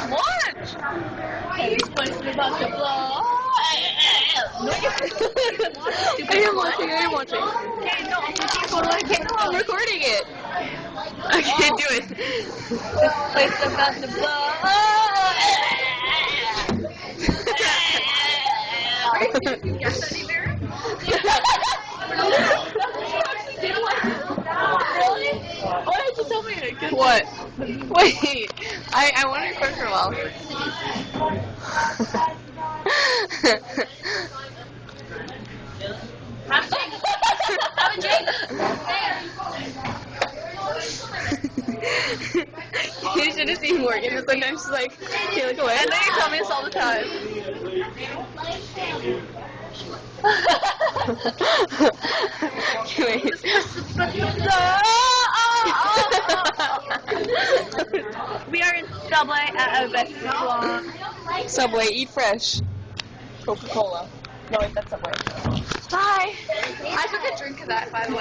Watch! This place is about to blow. No, I am watching. Okay, no, I'm looking for one. Okay, no, I'm recording it. Okay, do it. This place is about to blow. Did you guess that either? Really? Why did you tell me it? What? Wait, I want to record for a while. Have a drink. You should have seen Morgan, but sometimes she's like, okay, look away. And then you tell me this all the time. Wait. We are in Subway at a restaurant. Subway, eat fresh. Coca-Cola. No, wait, that's Subway. Bye. I took a drink of that, by the way.